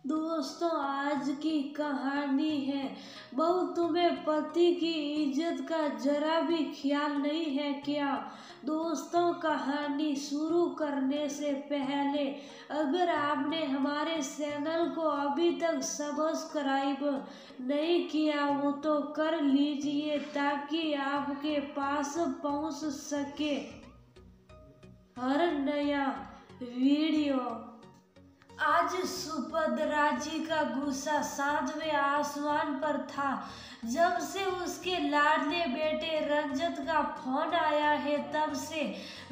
दोस्तों, आज की कहानी है। बहू, तुम्हें पति की इज्जत का जरा भी ख्याल नहीं है क्या? दोस्तों, कहानी शुरू करने से पहले अगर आपने हमारे चैनल को अभी तक सब्सक्राइब नहीं किया हो तो कर लीजिए ताकि आपके पास पहुंच सके हर नया वीडियो। आज सुभद्रा जी का गुस्सा सातवें आसमान पर था। जब से उसके लाडले बेटे रंजत का फोन आया है तब से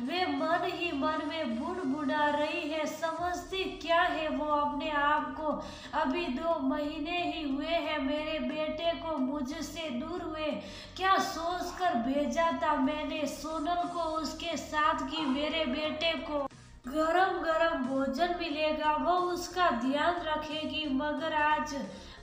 वे मन ही मन में बुनबुना रही है। समझती क्या है वो अपने आप को? अभी 2 महीने ही हुए हैं मेरे बेटे को मुझसे दूर हुए। क्या सोचकर भेजा था मैंने सोनल को उसके साथ कि मेरे बेटे को गरम गरम भोजन मिलेगा, वो उसका ध्यान रखेगी। मगर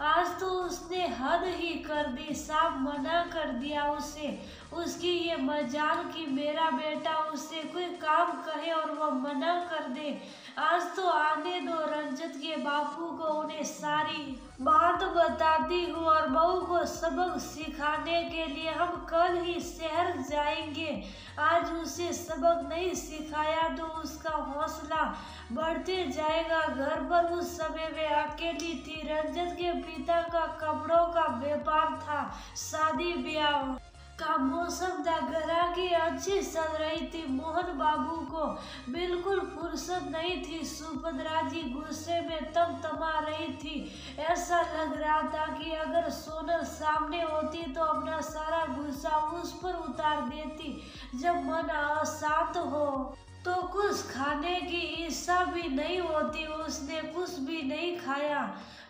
आज तो उसने हद ही कर दी, साफ मना कर दिया उसे। उसकी ये मजाल कि मेरा बेटा उससे कोई काम कहे और वह मना कर दे। आज तो आने दो रंजत के बापू को, उन्हें सारी बात बताती हूँ और बहू को सबक सिखाने के लिए हम कल ही शहर जाएंगे। आज उसे सबक नहीं सिखाया तो उसका हौसला बढ़ते जाएगा। घर पर उस समय वे अकेली थी। रंजत के पिता का कपड़ों का व्यापार था। शादी ब्याह का मौसम था। ग्राहकी अच्छी चल रही थी। मोहन बाबू को बिल्कुल फुर्सत नहीं थी। सुभद्रा जी गुस्से में तमा रही थी। ऐसा लग रहा था कि अगर सोनल सामने होती तो अपना सारा गुस्सा उस पर उतार देती। जब मन अशांत हो तो कुछ खाने की इच्छा भी नहीं होती। उसने कुछ भी नहीं खाया।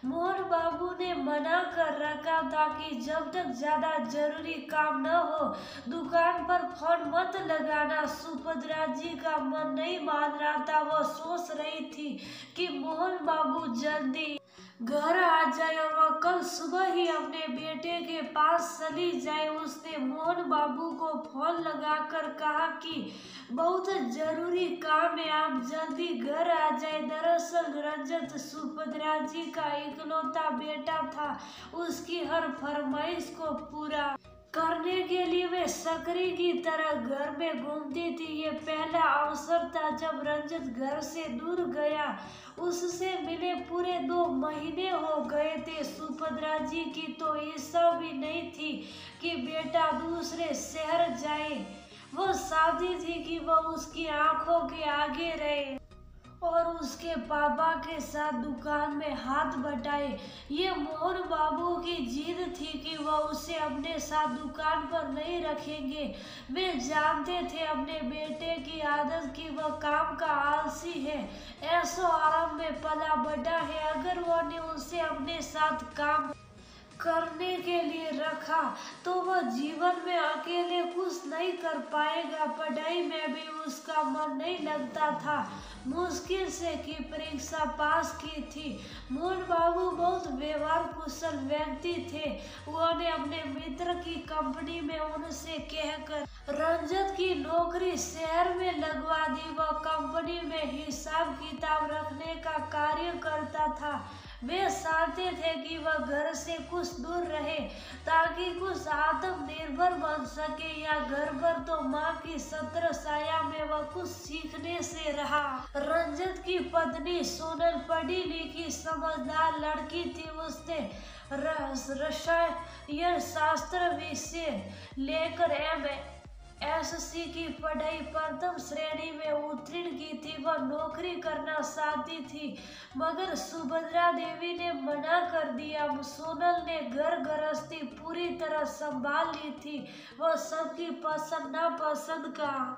मोहन बाबू ने मना कर रखा था कि जब तक ज्यादा जरूरी काम न हो दुकान पर फोन मत लगाना। सुभद्रा जी का मन नहीं मान रहा था। वो सोच रही थी कि मोहन बाबू जल्दी घर आ जाए और वह कल सुबह ही अपने बेटे के पास चली जाए। उसने मोहन बाबू को फोन लगाकर कहा कि बहुत जरूरी काम है, आप जल्दी घर आ जाए। दरअसल रंजत सुभद्रा जी का इकलौता बेटा था। उसकी हर फरमाइश को पूरा करने के लिए वे सकरी की तरह घर में घूमती थी। ये पहला अवसर था जब रंजत घर से दूर गया। उससे मिले पूरे 2 महीने हो गए थे। सुभद्रा जी की तो इच्छा भी नहीं थी कि बेटा दूसरे शहर जाए। वो चाहती थी कि वह उसकी आंखों के आगे रहे और उसके पापा के साथ दुकान में हाथ बटाए। ये मोहन बाबू की जिद थी कि वह उसे अपने साथ दुकान पर नहीं रखेंगे। वे जानते थे अपने बेटे की आदत कि वह काम का आलसी है, ऐसो आराम में पला बड़ा है। अगर वह ने उसे अपने साथ काम करने के लिए रखा तो वह जीवन में अकेले कुछ नहीं कर पाएगा। पढ़ाई में भी उसका मन नहीं लगता था। मुश्किल से की परीक्षा पास की थी। मोहन बाबू बहुत व्यवहार कुशल व्यक्ति थे। उन्होंने अपने मित्र की कंपनी में उनसे कहकर रंजत की नौकरी शहर में लगवा दी। वह कंपनी में हिसाब किताब रखने का कार्य करता था। वे चाहते थे कि वह घर से कुछ दूर रहे ताकि कुछ आत्मनिर्भर बन सके। या घर पर तो माँ की छत्र छाया में वह कुछ सीखने से रहा। रंजत की पत्नी सोनल पढ़ी लिखी समझदार लड़की थी। उसने रसायन शास्त्र विषय लेकर MSc की पढ़ाई प्रथम श्रेणी में उत्तीर्ण की थी। वह नौकरी करना चाहती थी मगर सुभद्रा देवी ने मना कर दिया। सोनल ने घर गृहस्थी पूरी तरह संभाल ली थी। वह सबकी पसंद नापसंद का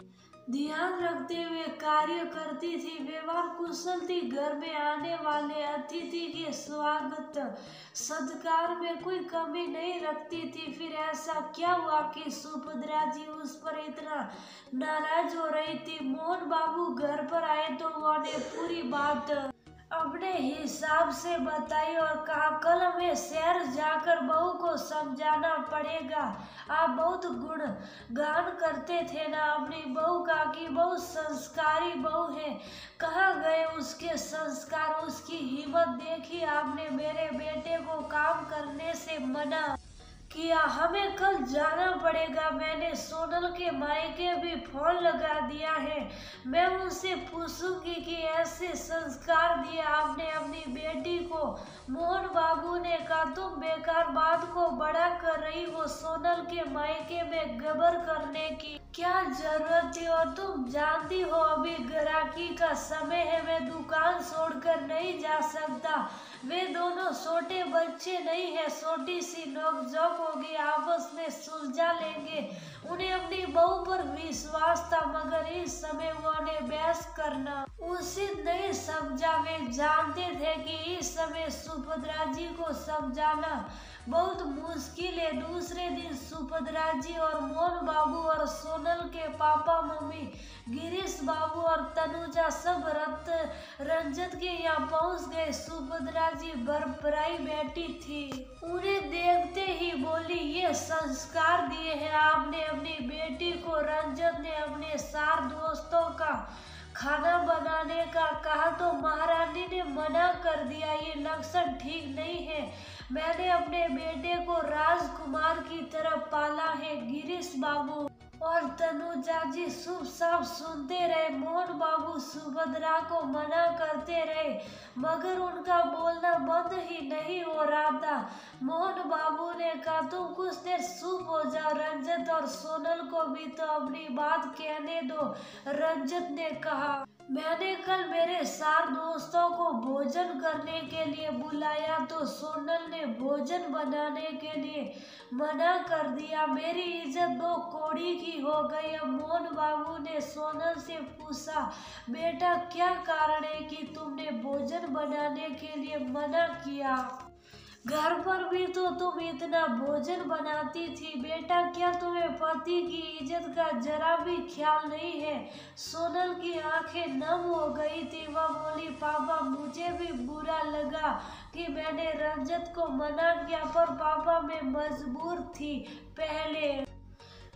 ध्यान रखते हुए कार्य करती थी। व्यवहार कुशल थी। घर में आने वाले अतिथि के स्वागत सत्कार में कोई कमी नहीं रखती थी। फिर ऐसा क्या हुआ कि सुभद्रा जी उस पर इतना नाराज हो रही थी? मोहन बाबू घर पर आए तो उन्होंने पूरी बात अपने हिसाब से बताई और कहा कल हमें शहर जाकर बहू को समझाना पड़ेगा। आप बहुत गुणगान करते थे ना अपनी बहू का कि बहुत संस्कारी बहू है। कहाँ गए उसके संस्कार, उसकी हिम्मत देखी आपने मेरे बेटे को काम करने से मना किया। हमें कल जाना पड़ेगा। मैंने सोनल के मायके भी फोन लगा दिया है। मैं उनसे पूछूंगी कि ऐसे संस्कार दिए आपने अपनी बेटी को। मोहन बाबू ने कहा तुम बेकार बात को बड़ा कर रही हो। सोनल के मायके में गबर करने की क्या जरूरत थी? और तुम जानती हो अभी ग्राहकी का समय है, मैं दुकान छोड़कर नहीं जा सकता। वे दोनों छोटे बच्चे नहीं है, छोटी सी नोकझोंक होगी, आपस में सुलझा लेंगे। उन्हें अपनी बहू पर विश्वास था, मगर इस समय उन्हें बहस करना उचित नहीं समझा। वे जानते थे कि इस समय सुभद्रा जी को समझाना बहुत मुश्किल है। दूसरे दिन सुभद्रा जी और मोहन बाबू और सोनल के पापा मम्मी गिरीश बाबू और तनुजा सब रंजत के यहाँ पहुँच गए। सुभद्रा जी बरबराई बैठी थी। उन्हें देखते ही बोली ये संस्कार दिए हैं आपने अपनी बेटी को। रंजत ने अपने सार दोस्तों का खाना बनाने का कहा तो महारानी ने मना कर दिया। ये लक्षण ठीक नहीं है। मैंने अपने बेटे को राजकुमार की तरह पाला है। गिरीश बाबू और तनुजा जी चुप साफ सुनते रहे। मोहन बाबू सुभद्रा को मना करते रहे, मगर उनका बोलना बंद ही नहीं हो रहा था। मोहन बाबू ने कहा तुम कुछ देर चुप हो जाओ, रंजत और सोनल को भी तो अपनी बात कहने दो। रंजत ने कहा मैंने कल मेरे सार दोस्तों को भोजन करने के लिए बुलाया तो सोनल ने भोजन बनाने के लिए मना कर दिया। मेरी इज्जत दो कौड़ी की हो गई। अब मोहन बाबू ने सोनल से पूछा बेटा क्या कारण है कि तुमने भोजन बनाने के लिए मना किया? घर पर भी तो तुम इतना भोजन बनाती थी बेटा, क्या तुम्हें पति की इज्जत का जरा भी ख्याल नहीं है? सोनल की आंखें नम हो गई थी। वह बोली पापा मुझे भी बुरा लगा कि मैंने रंजत को मना किया, पर पापा मैं मजबूर थी। पहले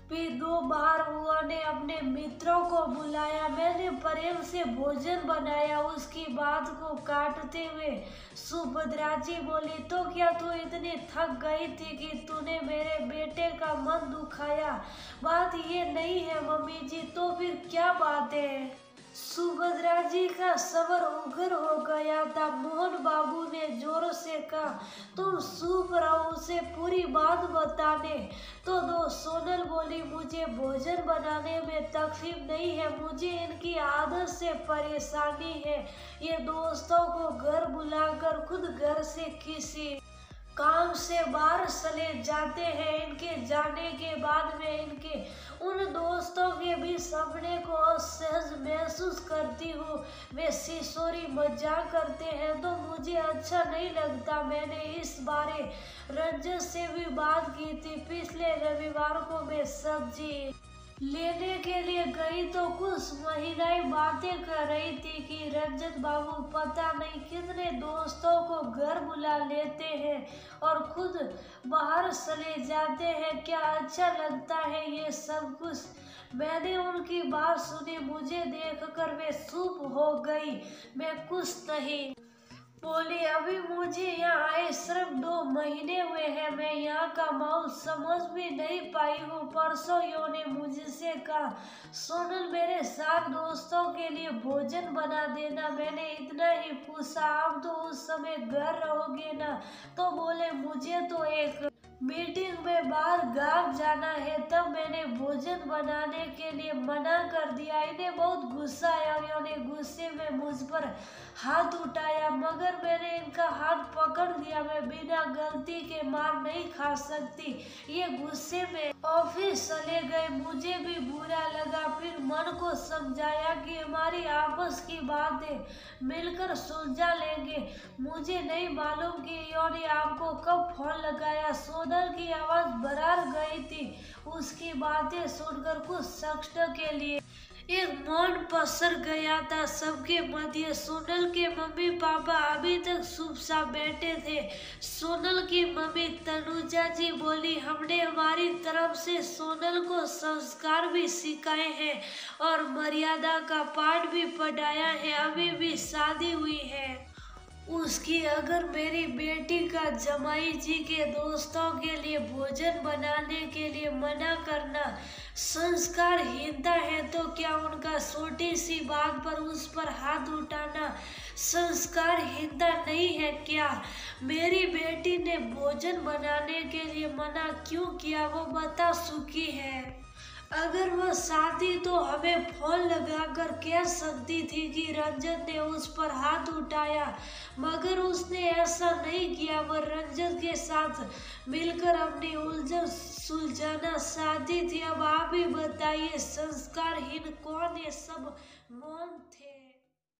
भी 2 बार उन्होंने अपने मित्रों को बुलाया, मैंने प्रेम से भोजन बनाया। उसकी बात को काटते हुए सुभद्रा जी बोली तो क्या तू इतनी थक गई थी कि तूने मेरे बेटे का मन दुखाया? बात ये नहीं है मम्मी जी, तो फिर क्या बात है? सुभद्रा जी का सबर उग्र हो गया था। मोहन बाबू ने जोर से कहा तुम चुप रहो, उसे पूरी बात बताने तो दो। सोनल बोली मुझे भोजन बनाने में तकलीफ नहीं है, मुझे इनकी आदत से परेशानी है। ये दोस्तों को घर बुलाकर खुद घर से किसी काम से बाहर चले जाते हैं। इनके जाने के बाद में इनके उन दोस्तों के भी सपने को असहज महसूस करती हूँ। वे सिसोरी मजाक करते हैं तो मुझे अच्छा नहीं लगता। मैंने इस बारे रंजत से भी बात की थी। पिछले रविवार को मैं सब्जी लेने के लिए गई तो कुछ महिलाएं बातें कर रही थी कि रंजत बाबू पता नहीं कितने दोस्तों को घर बुला लेते हैं और खुद बाहर चले जाते हैं। क्या अच्छा लगता है ये सब कुछ? मैंने उनकी बात सुनी, मुझे देखकर वे चुप हो गई। मैं कुछ नहीं बोली। अभी मुझे यहाँ आए सिर्फ 2 महीने हुए हैं, मैं यहाँ का माहौल समझ भी नहीं पाई हूँ। परसों यो ने मुझसे कहा सोनल मेरे साथ दोस्तों के लिए भोजन बना देना। मैंने इतना ही पूछा आप तो उस समय घर रहोगे ना? तो बोले मुझे तो एक मीटिंग में बाहर गांव जाना है। तब मैंने भोजन बनाने के लिए मना कर दिया। इन्हें बहुत गुस्सा आया और इन्होंने गुस्से में मुझ पर हाथ उठाया, मगर मैंने इनका हाथ पकड़ लिया। मैं बिना गलती के मार नहीं खा सकती। ये गुस्से में ऑफिस चले गए। मुझे भी बुरा लगा, फिर मन को समझाया कि हमारी आपस की बात है, मिलकर सुलझा लेंगे। मुझे नहीं मालूम कि इन्होंने आपको कब फोन लगाया। सोनल की आवाज बरार गई थी। उसकी बातें सुनकर कुछ सेकंड के लिए एक मौन पसर गया था सबके मध्य। सोनल के मम्मी पापा अभी तक चुपचाप बैठे थे। सोनल की मम्मी तनुजा जी बोली, हमने हमारी तरफ से सोनल को संस्कार भी सिखाए हैं और मर्यादा का पाठ भी पढ़ाया है। अभी भी शादी हुई है उसकी। अगर मेरी बेटी का जमाई जी के दोस्तों के लिए भोजन बनाने के लिए मना करना संस्कारहीनता है, तो क्या उनका छोटी सी बात पर उस पर हाथ उठाना संस्कारहीनता नहीं है क्या? मेरी बेटी ने भोजन बनाने के लिए मना क्यों किया वो बता चुकी है। अगर वह साथी तो हमें फोन लगाकर कह सकती थी कि रंजन ने उस पर हाथ उठाया, मगर उसने ऐसा नहीं किया। वह रंजन के साथ मिलकर अपनी उलझन सुलझाना चाहती थी। अब आप ही बताइए, संस्कारहीन कौन? ये सब मौन थे।